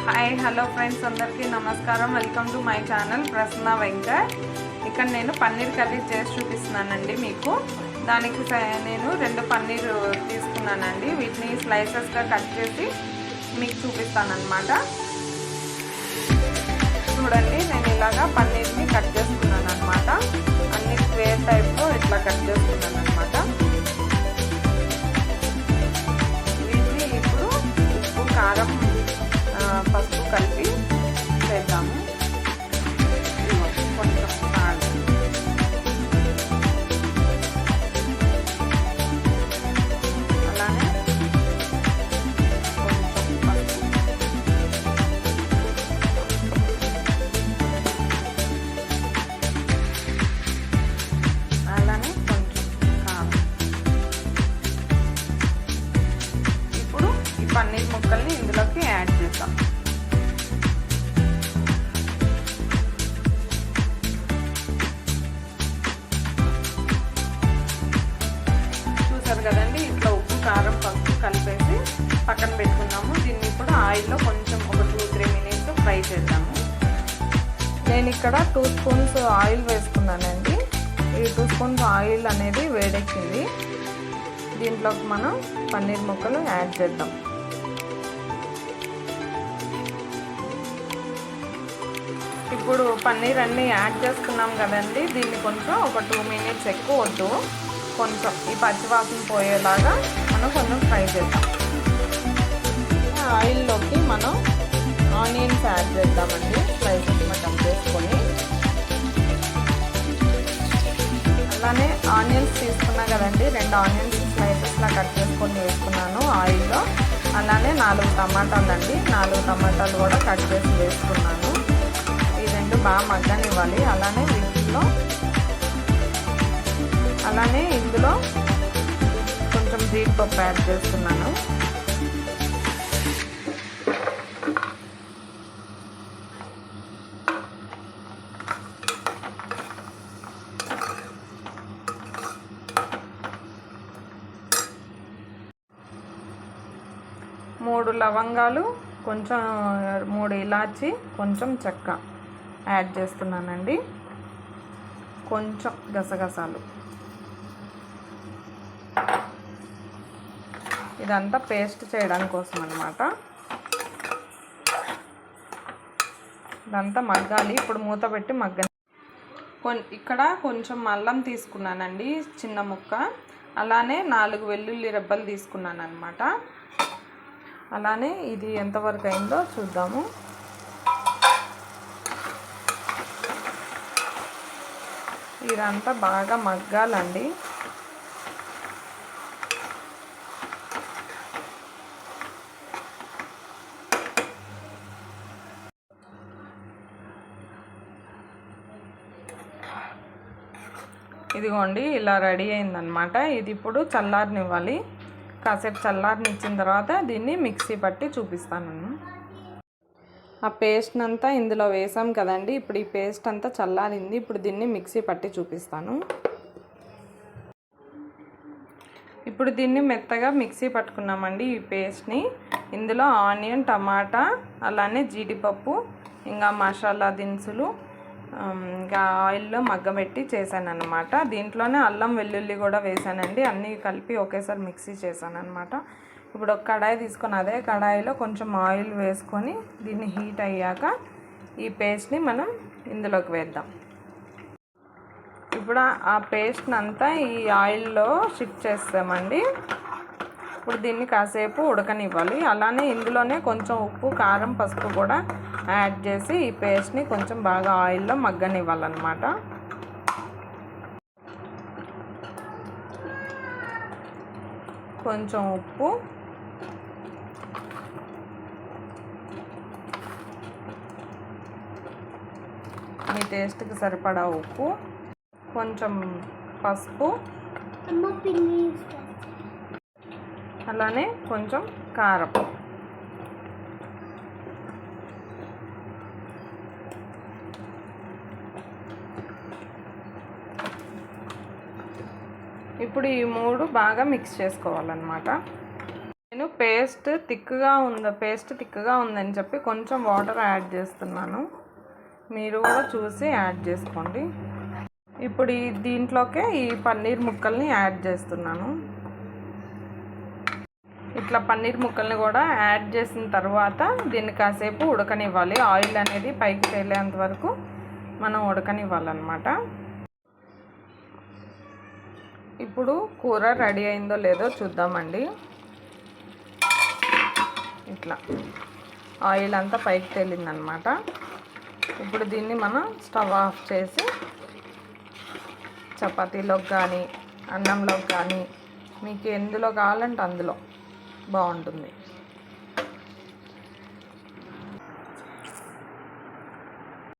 Hi hello friends, అందరికీ నమస్కారం. Welcome to my channel Prasanna Venkat. ఇక్కడ నేను పన్నీర్ కర్రీ చేసి చూపిస్తున్నానండి మీకు. దానికి నేను 2 పన్నీర్ తీసుకున్నానండి. వీటిని స్లైసెస్గా కట్ చేసి మీకు చూపిస్తానన్నమాట. చూడండి, నేను ఇలాగా పన్నీర్ని కట్ చేసుకున్నాను అనమాట. అన్ని స్క్వేర్ టైప్లో ఇట్లా కట్ చేసుకున్నాను అనమాట. వీటిని ఇప్పుడు ఉప్పు, కారం, పసుపు కలిపి చేద్దాము. కొంచెం సాల్ట్, అలానే కొంచెం పసుపు, అలానే కొంచెం కారం. ఇప్పుడు ఈ పన్నీర్ ముక్కల్ని ఇందులోకి యాడ్ చేద్దాం. కదండి, ఇట్లా ఉప్పు, కారం, పసుపు కలిపేసి పక్కన పెట్టుకున్నాము. దీన్ని ఇప్పుడు ఆయిల్లో కొంచెం ఒక 2-3 మినిట్స్ ఫ్రై చేద్దాము. నేను ఇక్కడ 2 స్పూన్స్ ఆయిల్ వేసుకున్నానండి. ఈ 2 స్పూన్స్ ఆయిల్ అనేది వేడెక్కింది. దీంట్లోకి మనం పన్నీర్ ముక్కలు యాడ్ చేద్దాం. ఇప్పుడు పన్నీర్ అన్నీ యాడ్ చేసుకున్నాం కదండి. దీన్ని కొంచెం ఒక 2 మినిట్స్ ఎక్కువ వద్దు, కొంచెం ఈ పచ్చివాసన పోయేలాగా మనం కొంచెం ఫ్రై చేద్దాం. ఆయిల్లోకి మనం ఆనియన్స్ యాడ్ చేద్దామండి. స్లైసెస్ కట్ చేసుకొని, అలానే ఆనియన్స్ తీసుకున్నా కదండి, 2 ఆనియన్స్ స్లైసెస్లా కట్ చేసుకొని వేసుకున్నాను ఆయిల్లో. అలానే 4 టమాటాలు అండి, 4 టమాటాలు కూడా కట్ చేసి వేసుకున్నాను. ఈ 2 బాగా మగ్గనివ్వాలి. అలానే ఇందులో కొంచెం జీడిపప్పు యాడ్ చేస్తున్నాను. మూడు లవంగాలు, కొంచెం 3 ఇలాచి, కొంచెం చెక్క యాడ్ చేస్తున్నానండి. కొంచెం గసగసాలు. ఇదంతా పేస్ట్ చేయడం కోసం అన్నమాట. ఇదంతా మగ్గాలి. ఇప్పుడు మూత పెట్టి ఇక్కడ కొంచెం అల్లం తీసుకున్నానండి, చిన్న ముక్క. అలానే 4 వెల్లుల్లి రెబ్బలు తీసుకున్నాను అనమాట. అలానే ఇది ఎంతవరకు అయిందో చూద్దాము. ఇదంతా బాగా మగ్గాలండి. ఇదిగోండి, ఇలా రెడీ అయిందనమాట. ఇది ఇప్పుడు చల్లారనివ్వాలి. కాసేపు చల్లారనిచ్చిన తర్వాత దీన్ని మిక్సీ పట్టి చూపిస్తాను. ఆ పేస్ట్ అంతా ఇందులో వేసాం కదండి. ఇప్పుడు ఈ పేస్ట్ అంతా చల్లారింది. ఇప్పుడు దీన్ని మిక్సీ పట్టి చూపిస్తాను. ఇప్పుడు దీన్ని మెత్తగా మిక్సీ పట్టుకున్నామండి. ఈ పేస్ట్ని ఇందులో ఆనియన్, టమాటా, అలానే జీడిపప్పు, ఇంకా మసాలా దినుసులు, ఇంకా ఆయిల్లో మగ్గబెట్టి చేశాను అనమాట. దీంట్లోనే అల్లం, వెల్లుల్లి కూడా వేసానండి. అన్నీ కలిపి ఒకేసారి మిక్సీ చేశాను అనమాట. ఇప్పుడు ఒక కడాయి తీసుకొని అదే కడాయిలో కొంచెం ఆయిల్ వేసుకొని దీన్ని హీట్ అయ్యాక ఈ పేస్ట్ని మనం ఇందులోకి వేద్దాం. ఇప్పుడు ఆ పేస్ట్ని అంతా ఈ ఆయిల్లో షిఫ్ట్ చేస్తామండి. ఇప్పుడు దీన్ని కాసేపు ఉడకనివ్వాలి. అలానే ఇందులోనే కొంచెం ఉప్పు, కారం, పసుపు కూడా యాడ్ చేసి ఈ పేస్ట్ని కొంచెం బాగా ఆయిల్లో మగ్గనివ్వాలన్నమాట. కొంచెం ఉప్పు, మీ టేస్ట్కి సరిపడా ఉప్పు, కొంచెం పసుపు, అలానే కొంచెం కారం. ఇప్పుడు ఈ 3 బాగా మిక్స్ చేసుకోవాలన్నమాట. నేను పేస్ట్ తిక్కుగా ఉందని చెప్పి కొంచెం వాటర్ యాడ్ చేస్తున్నాను. మీరు కూడా చూసి యాడ్ చేసుకోండి. ఇప్పుడు దీంట్లోకే ఈ పన్నీర్ ముక్కల్ని యాడ్ చేస్తున్నాను. ఇట్లా పన్నీర్ ముక్కల్ని కూడా యాడ్ చేసిన తర్వాత దీన్ని కాసేపు ఉడకనివ్వాలి. ఆయిల్ అనేది పైకి తేలేంత వరకు మనం ఉడకనివ్వాలన్నమాట. ఇప్పుడు కూర రెడీ అయిందో లేదో చూద్దామండి. ఇట్లా ఆయిల్ అంతా పైకి తేలిందనమాట. ఇప్పుడు దీన్ని మనం స్టవ్ ఆఫ్ చేసి చపాతీలోకి కానీ అన్నంలోకి కానీ మీకు ఎందులో కావాలంటే అందులో బాగుంటుంది.